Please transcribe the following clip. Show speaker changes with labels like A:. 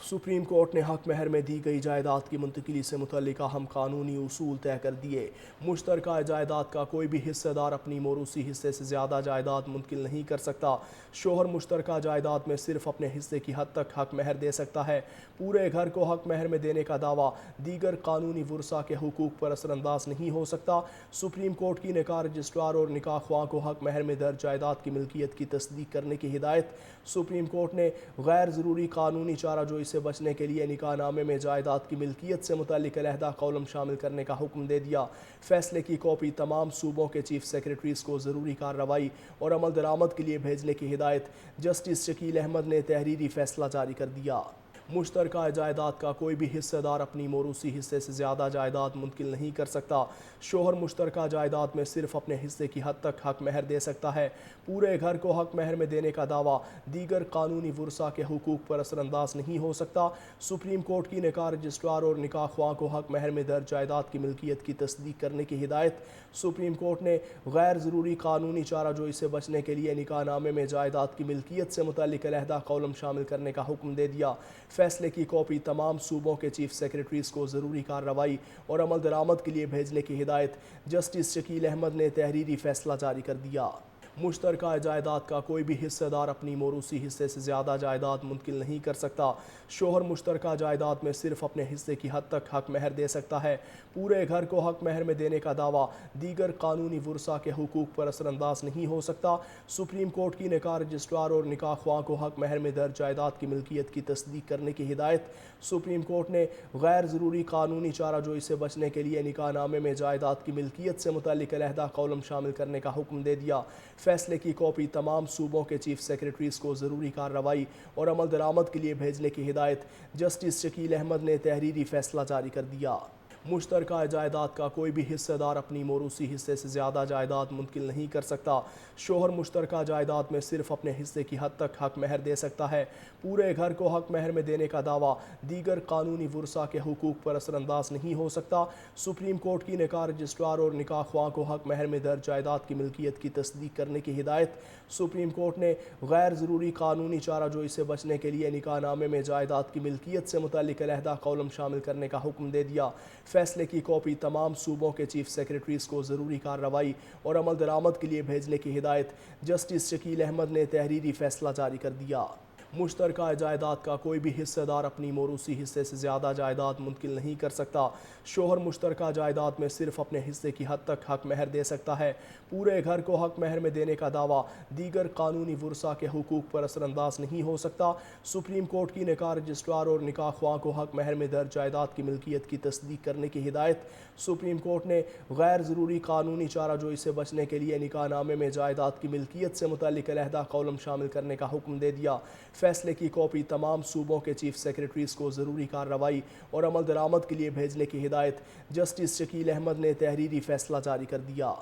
A: Supreme court ने हक महर में दी गई जायदाद की मुंतकिली से मुतल्लिक अहम कानूनी उसूल तय कर दिए। मुश्तरका जायदाद का कोई भी हिस्सेदार अपनी मोरूसी हिस्से से ज़्यादा जायदाद मुंतकिल नहीं कर सकता। शोहर मुश्तरका जायदाद में सिर्फ अपने हिस्से की हद तक हक महर दे सकता है। पूरे घर को हक महर में देने का दावा दीगर कानूनी वुरसा के हुकूक पर असरअंदाज नहीं हो सकता। सुप्रीम कोर्ट की निकाह रजिस्ट्रार और निकाह ख्वाह को हक महर में दर्ज जायदाद की मिल्कियत की तस्दीक करने की हिदायत। सुप्रीम कोर्ट ने गैर ज़रूरी कानूनी चाराजोई से बचने के लिए निकाहनामे में जायदाद की मिल्कियत से मुतल्लिक अलहदा कॉलम शामिल करने का हुक्म दे दिया। फैसले की कॉपी तमाम सूबों के चीफ सेक्रेटरीज को ज़रूरी कार्रवाई और अमल दरामद के लिए भेजने की हिदायत। जस्टिस शकील अहमद ने तहरीरी फैसला जारी कर दिया। मुश्तरका जायदाद का कोई भी हिस्सेदार अपनी मोरूसी हिस्से से ज़्यादा जायदाद मुंतकिल नहीं कर सकता। शोहर मुश्तरका जायदाद में सिर्फ अपने हिस्से की हद तक हक महर दे सकता है। पूरे घर को हक महर में देने का दावा दीगर कानूनी वुरसा के हुकूक पर असरअंदाज नहीं हो सकता। सुप्रीम कोर्ट की निकाह रजिस्ट्रार और निकाह ख्वाह को हक महर में दर्ज जायदाद की मिल्कियत की तस्दीक करने की हिदायत। सुप्रीम कोर्ट ने गैर ज़रूरी कानूनी चाराजोई से बचने के लिए निकाहनामे में जायदाद की मिल्कियत से मुतल्लिक अलहदा कॉलम शामिल करने का हुक्म दे दिया। फैसले की कॉपी तमाम सूबों के चीफ सेक्रेटरीज को ज़रूरी कार्रवाई और अमल दरामद के लिए भेजने की हिदायत। जस्टिस शकील अहमद ने तहरीरी फैसला जारी कर दिया। मुश्तरका जायदाद का कोई भी हिस्सेदार अपनी मोरूसी हिस्से से ज़्यादा जायदाद मुंतकिल नहीं कर सकता। शोहर मुश्तरका जायदाद में सिर्फ अपने हिस्से की हद तक हक महर दे सकता है। पूरे घर को हक महर में देने का दावा दीगर कानूनी वुरसा के हुकूक पर असरअंदाज नहीं हो सकता। सुप्रीम कोर्ट की निकाह रजिस्ट्रार और निकाह ख्वाह को हक महर में दर्ज जायदाद की मिल्कियत की तस्दीक करने की हिदायत। सुप्रीम कोर्ट ने गैर ज़रूरी कानूनी चाराजोई से बचने के लिए निकाहनामे में जायदाद की मिल्कियत से मुतल्लिक अलहदा कॉलम शामिल करने का हुक्म दे दिया। फैसले की कॉपी तमाम सूबों के चीफ सेक्रेटरीज को ज़रूरी कार्रवाई और अमल दरामद के लिए भेजने की हिदायत। जस्टिस शकील अहमद ने तहरीरी फैसला जारी कर दिया। मुश्तरका जायदाद का कोई भी हिस्सेदार अपनी मोरूसी हिस्से से ज़्यादा जायदाद मुंतकिल नहीं कर सकता। शोहर मुश्तरका जायदाद में सिर्फ अपने हिस्से की हद तक हक महर दे सकता है। पूरे घर को हक महर में देने का दावा दीगर कानूनी वुरसा के हुकूक पर असरअंदाज नहीं हो सकता। सुप्रीम कोर्ट की निकाह रजिस्ट्रार और निकाह ख्वाह को हक महर में दर्ज जायदाद की मिल्कियत की तस्दीक करने की हिदायत। सुप्रीम कोर्ट ने गैर ज़रूरी कानूनी चाराजोई से बचने के लिए निकाहनामे में जायदाद की मिल्कियत से मुतल्लिक अलहदा कॉलम शामिल करने का हुक्म दे दिया। फैसले की कॉपी तमाम सूबों के चीफ सेक्रेटरीज को ज़रूरी कार्रवाई और अमल दरामद के लिए भेजने की हिदायत। जस्टिस शकील अहमद ने तहरीरी फैसला जारी कर दिया। मुश्तरका जायदाद का कोई भी हिस्सेदार अपनी मोरूसी हिस्से से ज़्यादा जायदाद मुंतकिल नहीं कर सकता। शोहर मुश्तरका जायदाद में सिर्फ अपने हिस्से की हद तक हक महर दे सकता है। पूरे घर को हक महर में देने का दावा दीगर कानूनी वुरसा के हुकूक पर असरअंदाज नहीं हो सकता। सुप्रीम कोर्ट की निकाह रजिस्ट्रार और निकाह ख्वाह को हक महर में दर्ज जायदाद की मिल्कियत की तस्दीक करने की हिदायत। सुप्रीम कोर्ट ने गैर ज़रूरी कानूनी चाराजोई से बचने के लिए निकाहनामे में जायदाद की मिल्कियत से मुतल्लिक अलहदा कॉलम शामिल करने का हुक्म दे दिया। फैसले की कॉपी तमाम सूबों के चीफ सेक्रेटरीज को ज़रूरी कार्रवाई और अमल दरामद के लिए भेजने की हिदायत। जस्टिस शकील अहमद ने तहरीरी फैसला जारी कर दिया।